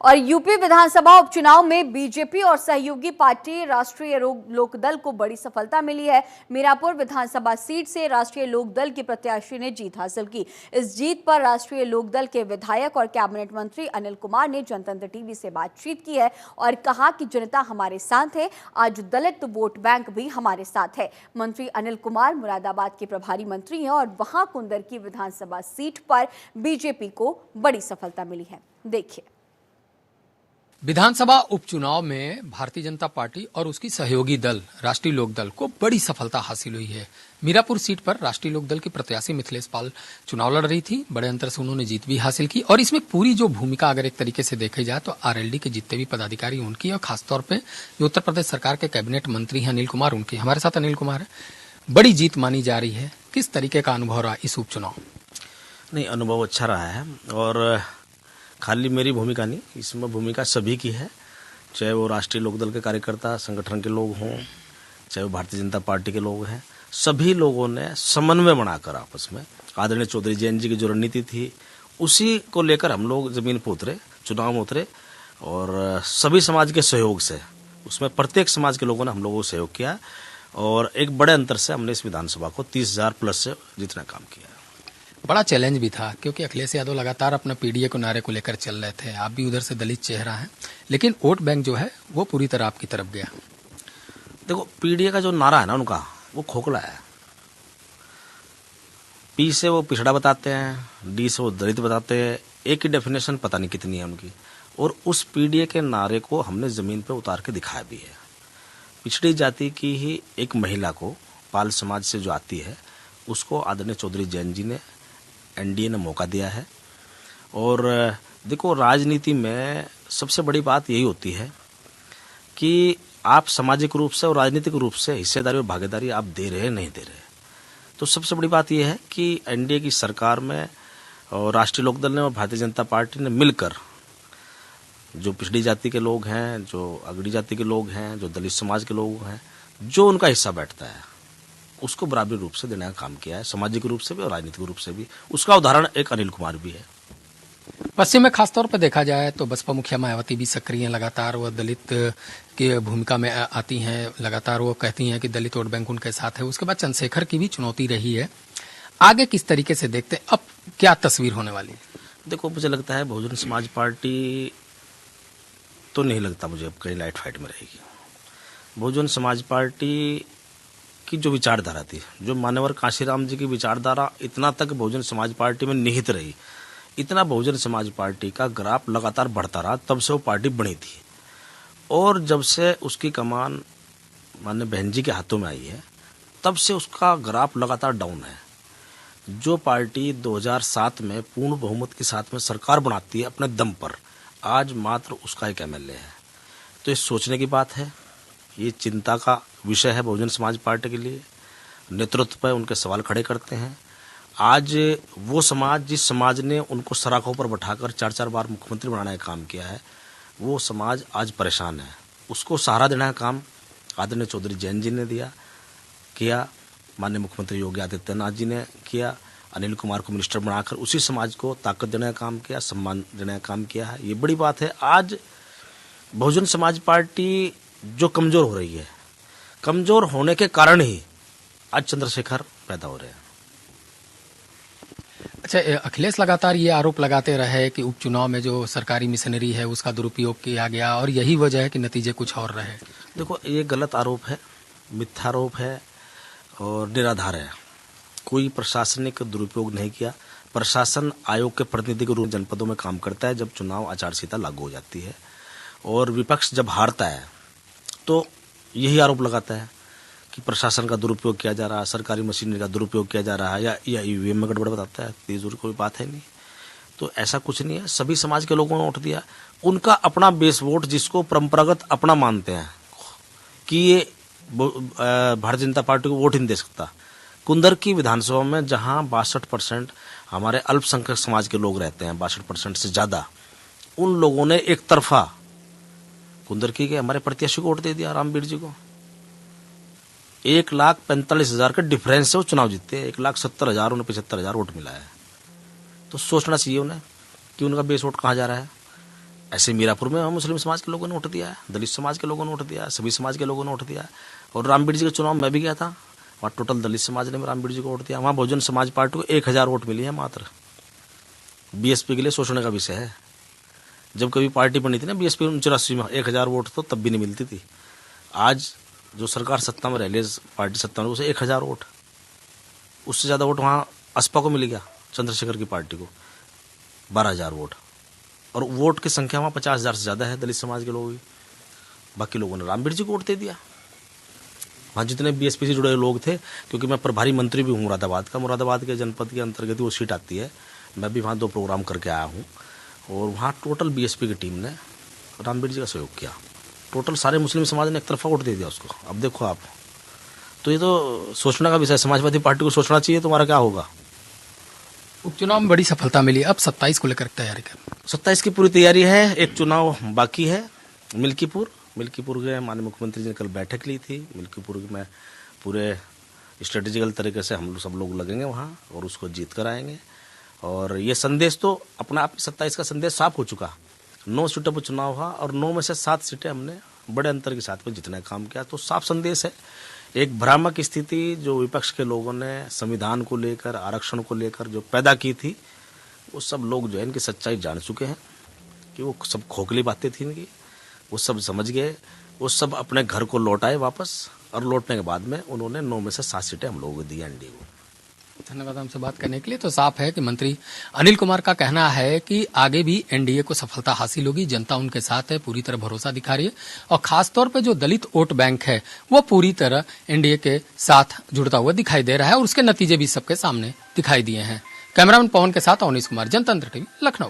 और यूपी विधानसभा उपचुनाव में बीजेपी और सहयोगी पार्टी राष्ट्रीय लोकदल को बड़ी सफलता मिली है। मीरापुर विधानसभा सीट से राष्ट्रीय लोकदल की प्रत्याशी ने जीत हासिल की। इस जीत पर राष्ट्रीय लोकदल के विधायक और कैबिनेट मंत्री अनिल कुमार ने जनतंत्र टीवी से बातचीत की है और कहा कि जनता हमारे साथ है, आज दलित वोट बैंक भी हमारे साथ है। मंत्री अनिल कुमार मुरादाबाद के प्रभारी मंत्री हैं और वहां कुंदर की विधानसभा सीट पर बीजेपी को बड़ी सफलता मिली है। देखिए। विधानसभा उपचुनाव में भारतीय जनता पार्टी और उसकी सहयोगी दल राष्ट्रीय लोकदल को बड़ी सफलता हासिल हुई है। मीरापुर सीट पर राष्ट्रीय लोकदल की प्रत्याशी मिथिलेश पाल चुनाव लड़ रही थी। बड़े अंतर से उन्होंने जीत भी हासिल की और इसमें पूरी जो भूमिका अगर एक तरीके से देखी जाए तो आरएलडी के जितने भी पदाधिकारी उनकी और खासतौर पर जो उत्तर प्रदेश सरकार के कैबिनेट मंत्री हैं अनिल कुमार उनकी। हमारे साथ अनिल कुमार है। बड़ी जीत मानी जा रही है, किस तरीके का अनुभव रहा इस उपचुनाव? नहीं, अनुभव अच्छा रहा है और खाली मेरी भूमिका नहीं, इसमें भूमिका सभी की है, चाहे वो राष्ट्रीय लोकदल के कार्यकर्ता संगठन के लोग हों, चाहे वो भारतीय जनता पार्टी के लोग हैं। सभी लोगों ने समन्वय बनाकर आपस में आदरणीय चौधरी जैन जी की जो रणनीति थी उसी को लेकर हम लोग जमीन पर उतरे, चुनाव में उतरे और सभी समाज के सहयोग से उसमें प्रत्येक समाज के लोगों ने हम लोगों को सहयोग किया और एक बड़े अंतर से हमने इस विधानसभा को 30,000 प्लस से जीतना काम किया। बड़ा चैलेंज भी था क्योंकि अखिलेश यादव लगातार अपना पीडीए को नारे को लेकर चल रहे थे। आप भी उधर से दलित चेहरा हैं, लेकिन वोट बैंक जो है वो पूरी तरह आपकी तरफ गया। देखो, पीडीए का जो नारा है ना उनका, वो खोखला है। पी से वो पिछड़ा बताते हैं, डी से वो दलित बताते हैं, एक ही डेफिनेशन पता नहीं कितनी है उनकी। और उस पीडीए के नारे को हमने जमीन पर उतार के दिखाया भी है। पिछड़ी जाति की ही एक महिला को, पाल समाज से जो आती है, उसको आदरणीय चौधरी जैन जी ने, एनडीए ने मौका दिया है। और देखो, राजनीति में सबसे बड़ी बात यही होती है कि आप सामाजिक रूप से और राजनीतिक रूप से हिस्सेदारी और भागीदारी आप दे रहे नहीं दे रहे। तो सबसे बड़ी बात यह है कि एनडीए की सरकार में और राष्ट्रीय लोकदल ने और भारतीय जनता पार्टी ने मिलकर जो पिछड़ी जाति के लोग हैं, जो अगड़ी जाति के लोग हैं, जो दलित समाज के लोग हैं, जो उनका हिस्सा बैठता है उसको बराबरी रूप से देने का काम किया है, सामाजिक रूप से भी और राजनीतिक रूप से भी। उसका उदाहरण एक अनिल कुमार भी है। पश्चिम में खासतौर पर देखा जाए तो बसपा मुखिया मायावती भी सक्रिय हैं, लगातार वो दलित की भूमिका में आती हैं, लगातार वो कहती हैं कि दलित वोट बैंक उनके साथ है। उसके बाद चंद्रशेखर की भी चुनौती रही है। आगे किस तरीके से देखते हैं, अब क्या तस्वीर होने वाली है? देखो, मुझे लगता है बहुजन समाज पार्टी तो नहीं लगता मुझे अब कहीं लाइट फाइट में रहेगी। बहुजन समाज पार्टी की जो विचारधारा थी, जो मान्यवर कांशीराम जी की विचारधारा इतना तक बहुजन समाज पार्टी में निहित रही, इतना बहुजन समाज पार्टी का ग्राफ लगातार बढ़ता रहा, तब से वो पार्टी बनी थी। और जब से उसकी कमान माननीय बहन जी के हाथों में आई है, तब से उसका ग्राफ लगातार डाउन है। जो पार्टी 2007 में पूर्ण बहुमत के साथ में सरकार बनाती है अपने दम पर, आज मात्र उसका एक एमएलए है। तो ये सोचने की बात है, ये चिंता का विषय है बहुजन समाज पार्टी के लिए। नेतृत्व पर उनके सवाल खड़े करते हैं। आज वो समाज, जिस समाज ने उनको सराखों पर बैठाकर 4-4 बार मुख्यमंत्री बनाने का काम किया है, वो समाज आज परेशान है। उसको सहारा देने का काम आदरणीय चौधरी जैन जी ने किया, माननीय मुख्यमंत्री योगी आदित्यनाथ जी ने किया, अनिल कुमार को मिनिस्टर बनाकर उसी समाज को ताकत देने का काम किया, सम्मान देने का काम किया है। ये बड़ी बात है। आज बहुजन समाज पार्टी जो कमजोर हो रही है, कमजोर होने के कारण ही आज चंद्रशेखर पैदा हो रहे हैं। अच्छा, अखिलेश लगातार ये आरोप लगाते रहे कि उपचुनाव में जो सरकारी मिशनरी है उसका दुरुपयोग किया गया और यही वजह है कि नतीजे कुछ और रहे। देखो, ये गलत आरोप है, मिथ्यारोप है और निराधार है। कोई प्रशासनिक दुरुपयोग नहीं किया। प्रशासन आयोग के प्रतिनिधि के रूप में जनपदों में काम करता है जब चुनाव आचार संहिता लागू हो जाती है, और विपक्ष जब हारता है तो यही आरोप लगाता है कि प्रशासन का दुरुपयोग किया जा रहा है, सरकारी मशीनरी का दुरुपयोग किया जा रहा है, या ईवीएम में गड़बड़ बताता है। तेजूर कोई बात है नहीं। तो ऐसा कुछ नहीं है। सभी समाज के लोगों ने वोट दिया, उनका अपना बेस वोट, जिसको परंपरागत अपना मानते हैं कि ये भारतीय जनता पार्टी को वोट ही नहीं दे सकता। कुंदर की विधानसभा में जहां 62% हमारे अल्पसंख्यक समाज के लोग रहते हैं, 62% से ज्यादा, उन लोगों ने एक तरफा कुंदर की के हमारे प्रत्याशी को वोट दे दिया, रामवीर जी को। 1,45,000 का डिफरेंस से वो चुनाव जीतते। 1,70,000 उन्हें 75,000 वोट मिला है। तो सोचना चाहिए उन्हें कि उनका बेस वोट कहाँ जा रहा है। ऐसे मीरापुर में मुस्लिम समाज के लोगों ने वोट दिया है, दलित समाज के लोगों ने वोट दिया है, सभी समाज के लोगों ने वोट दिया है। और रामबीर जी के चुनाव में मैं भी गया था, वहाँ टोटल दलित समाज ने रामबीर जी को वोट दिया। वहाँ बहुजन समाज पार्टी को 1000 वोट मिली है मात्र। बीएसपी के लिए सोचने का विषय है। जब कभी पार्टी बनी थी ना बीएसपी 84 में 1000 वोट तो तब भी नहीं मिलती थी। आज जो सरकार सत्ता में रह रही पार्टी सत्ता में, उसे 1000 वोट, उससे ज़्यादा वोट वहाँ असपा को मिल गया, चंद्रशेखर की पार्टी को 12000 वोट। और वोट की संख्या वहाँ 50,000 से ज़्यादा है दलित समाज के लोगों की। बाकी लोगों ने रामबीर जी को वोट दे दिया। वहाँ जितने बीएसपी से जुड़े लोग थे, क्योंकि मैं प्रभारी मंत्री भी हूँ मुरादाबाद का, मुरादाबाद के जनपद के अंतर्गत वो सीट आती है। मैं भी वहाँ 2 प्रोग्राम करके आया हूँ और वहाँ टोटल बीएसपी की टीम ने रामबीर जी का सहयोग किया। टोटल सारे मुस्लिम समाज ने एक तरफा वोट दे दिया उसको। अब देखो आप, तो ये तो सोचने का विषय। समाजवादी पार्टी को सोचना चाहिए तुम्हारा क्या होगा। उपचुनाव में बड़ी सफलता मिली, अब 27 को लेकर तैयारी कर। 27 की पूरी तैयारी है। एक चुनाव बाकी है, मिल्कीपुर के माननीय मुख्यमंत्री जी ने कल बैठक ली थी। मिल्कीपुर में पूरे स्ट्रेटेजिकल तरीके से हम सब लोग लगेंगे वहाँ और उसको जीत कर आएंगे। और ये संदेश तो अपना आप 27 का संदेश साफ हो चुका। 9 सीटों पर चुनाव हुआ और 9 में से 7 सीटें हमने बड़े अंतर के साथ में जितना काम किया। तो साफ संदेश है। एक भ्रामक स्थिति जो विपक्ष के लोगों ने संविधान को लेकर, आरक्षण को लेकर जो पैदा की थी, वो सब लोग जो है इनकी सच्चाई जान चुके हैं कि वो सब खोखली बातें थी इनकी। वो सब समझ गए, वो सब अपने घर को लौट आए वापस। और लौटने के बाद में उन्होंने 9 में से 7 सीटें हम लोगों को दी एनडीए को। धन्यवाद हमसे बात करने के लिए। तो साफ है कि मंत्री अनिल कुमार का कहना है कि आगे भी एनडीए को सफलता हासिल होगी। जनता उनके साथ है, पूरी तरह भरोसा दिखा रही है और खासतौर पे जो दलित वोट बैंक है वो पूरी तरह एनडीए के साथ जुड़ता हुआ दिखाई दे रहा है और उसके नतीजे भी सबके सामने दिखाई दिए हैं। कैमरामैन पवन के साथ अवनीश कुमार, जनतंत्र टीवी, लखनऊ।